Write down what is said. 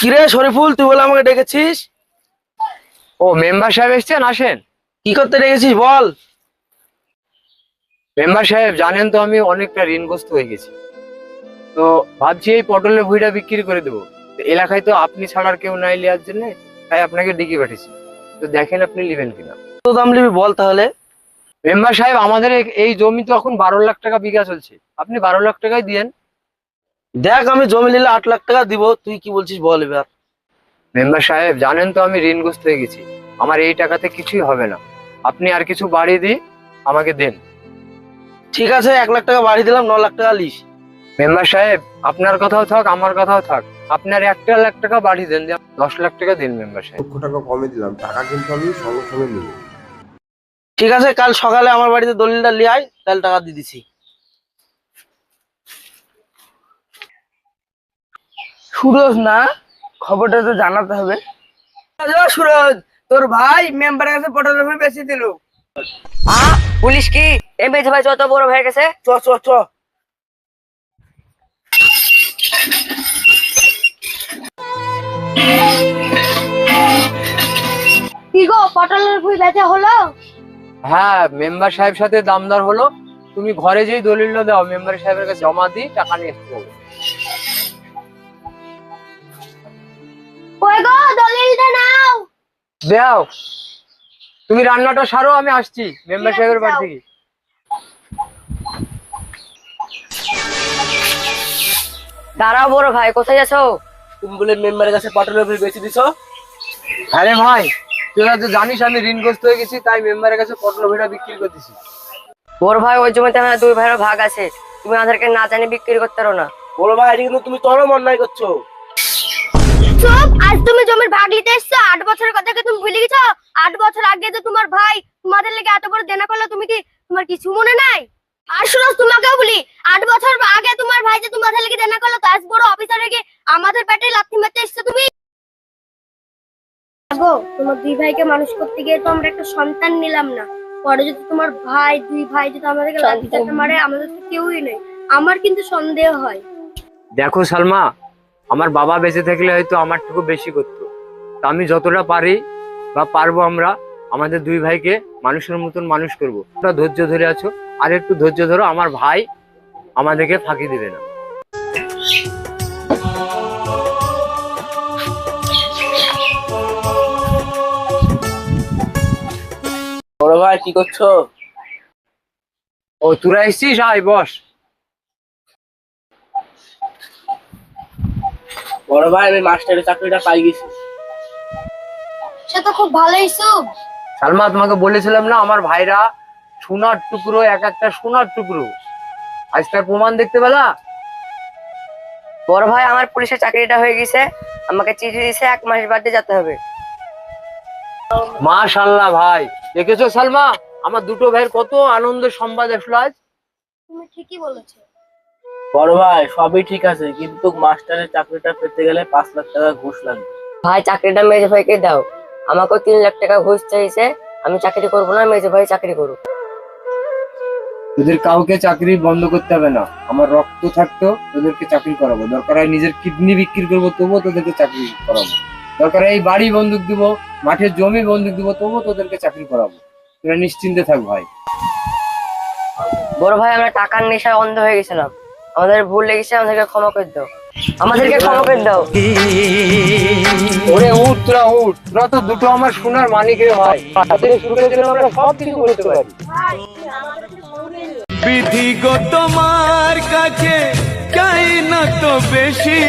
কিরে শরীফুল, তুই বলে আমাকে ডেকেছিস? ও মেম্বার সাহেব এসছেন, আসেন। কি করতে ডেকেছিস বল। মেম্বার সাহেব জানেন তো আমি অনেকটা ঋণগ্রস্ত হয়ে গেছি, তো ভাবছি এই পটলের ভুঁইটা বিক্রি করে দেবো। তো এলাকায় তো আপনি ছাড়া আর কেউ নাই নেওয়ার জন্য, তাই আপনাকে ডেকে পাঠিয়েছি। তো দেখেন আপনি নেবেন কিনা। তো দাম নিবি বল তাহলে। মেম্বার সাহেব আমাদের এই জমি তো এখন 12 লাখ টাকা বিঘা চলছে, আপনি 12 লাখ টাকায় দিয়েন। দেখ, আমি জমি নিলে 8 লাখ টাকা দিব, তুই কি বলছিস বল এবার। মেম্বার সাহেব জানেন তো আমি ঋণগ্রস্ত হয়ে গেছি, আমার এই টাকাতে কিছুই হবে না, আপনি আর কিছু বাড়িয়ে দিয়ে আমাকে দেন। ঠিক আছে, 1 লাখ টাকা বাড়ি দিলাম, 9 লাখ টাকা লিস। মেম্বার সাহেব আপনার কথাও থাক আমার কথাও থাক, আপনার 1 লাখ টাকা বাড়িয়ে দেন, 10 লাখ টাকা দিন মেম্বার সাহেব। লক্ষ টাকা কমে দিলাম, টাকা কিন্তু আমি সঙ্গে সঙ্গে নিব। ঠিক আছে, কাল সকালে আমার বাড়িতে দলিলটা নিয়ে আয়, কাল টাকা দিয়ে দিছি। সুরজ না, খবরটা তো জানাতে হবে। সুরজ, তোর ভাই মেম্বারের কাছে পটলের ভুঁই বেশি দিল। পুলিশ কি এই মেয়ে ভাই যত বড় হয়ে গেছে? চ চ চ। কি গো, পটলের ভুঁই বেচা হলো? হ্যাঁ মেম্বার সাহেব সাথে দামদার হলো, তুমি ঘরে যেই দলিলটা দাও মেম্বার সাহেবের কাছে জমা দিই, টাকা নিয়ে আসতে হবে। কই গো, দলিলটা নাও। দাও, তুমি রান্নাটা সারো, আমি আসছি মেম্বার সাহেবের বাড়ি থেকে। দাঁড়াও বড় ভাই, কোথায় যাচ্ছো? তুমি বলে মেম্বারের কাছে পটলের ভুঁই বেশি দিছো। আরে ভাই তুই তো জানিস আমি ঋণগ্রস্ত হয়ে গেছি, তাই মেম্বারের কাছে পটল ভুঁইটা বিক্রি করতেছি। বড় ভাই ওই জমিতে আমার 2 ভাইয়ের ভাগ আছে, তুমি আমাদেরকে না জানি বিক্রি করতে পারো না। বড় ভাই, এটা কিন্তু তুমি চরম অন্যায় করছো। চুপ, আজ তুমি জমির ভাগ নিতে এসছো, 8 বছরের কথা কি তুমি ভুলে গেছো? 8 বছর আগে যে তোমার ভাই তোমাদের লেগে এত বড় দেনা করলো, তোমার কিছু মনে নাই? আর শুনো, তোমাকেও বলি, 8 বছর আগে তোমার ভাই যে তোমাদের লেগে দেনা করলো, তো আজ বড় অফিসারে গিয়ে আমাদের পেটে লাথি মারতে এসছো তুমি। গো, তোমার 2 ভাইকে মানুষ করতে গিয়ে তো আমরা একটা সন্তান নিলাম না, পরে যদি তোমার ভাই 2 ভাই যদি আমাদেরকে লাথি চাটা মারে, আমাদের তো কেউই নেই। আমার কিন্তু সন্দেহ হয়। দেখো সালমা, আমার বাবা বেঁচে থাকলে হয়তো আমারটুকু বেশি করতো, তা আমি যতটা পারি বা পারবো আমরা আমাদের 2 ভাইকে মানুষের মতন মানুষ করবো। তোমরা ধৈর্য ধরে আছো, আর একটু ধৈর্য ধরো, আমার ভাই আমাদেরকে ফাঁকি দিবে না। বড় ভাই কি করছো? ও তোরা এসছিস, আয় বস। বড় ভাই, আমি মাস্টারের চাকরিটা পাই গেছি। সে তো খুব ভালোই সুখ। সালমা তোমাকে বলেছিলাম না আমার ভাইরা সোনার টুকরো, এক একটা সোনার টুকরো, আজ তার প্রমাণ দেখতে পেলা। বড় ভাই আমার পুলিশের চাকরিটা হয়ে গেছে, আমাকে চিঠি দিয়েছে 1 মাস বাদে যেতে হবে। মাশাআল্লাহ ভাই, দেখেছো সালমা আমার 2টো ভাইয়ের কত আনন্দের সংবাদ আসলো আজ। তুমি ঠিকই বলেছো। বড় ভাই সবই ঠিক আছে, কিন্তু মাস্টারের চাকরিটা পেতে গেলে 5 লাখ টাকা ঘুষ লাগবে। ভাই চাকরিটা মেজে ভাইকে দাও, আমাকেও 3 লাখ টাকা ঘুষ চাইছে, আমি চাকরি করবো না, মেজে ভাই চাকরি করুক। তোদের কাউকে চাকরি বন্ধ করতে হবে না, আমার রক্ত থাকতো তোদেরকে চাকরি করাবো, দরকার হয় নিজের কিডনি বিক্রি করবো তবুও তোদেরকে চাকরি করাবো, দরকার হয় এই বাড়ি বন্দুক দিব, মাঠের জমি বন্দুক দিব, তবুও তোদেরকে চাকরি করাবো। তোরা নিশ্চিন্তে থাক ভাই। বড় ভাই আমরা টাকার নেশায় অন্ধ হয়ে গেছিলাম, আমাদের ভুল লেগেছে, আমাদেরকে ক্ষমা করে দাও, আমাদেরকে ক্ষমা করে দাও। ওরে উঠ, তোরা উঠ, তোরা তো 2টো আমার সোনার মানিকের ভাই, তাদের সুখের জন্য আমরা সব কিছু করতে পারি। বিধিগত মার কাছে চাই না তো বেশি,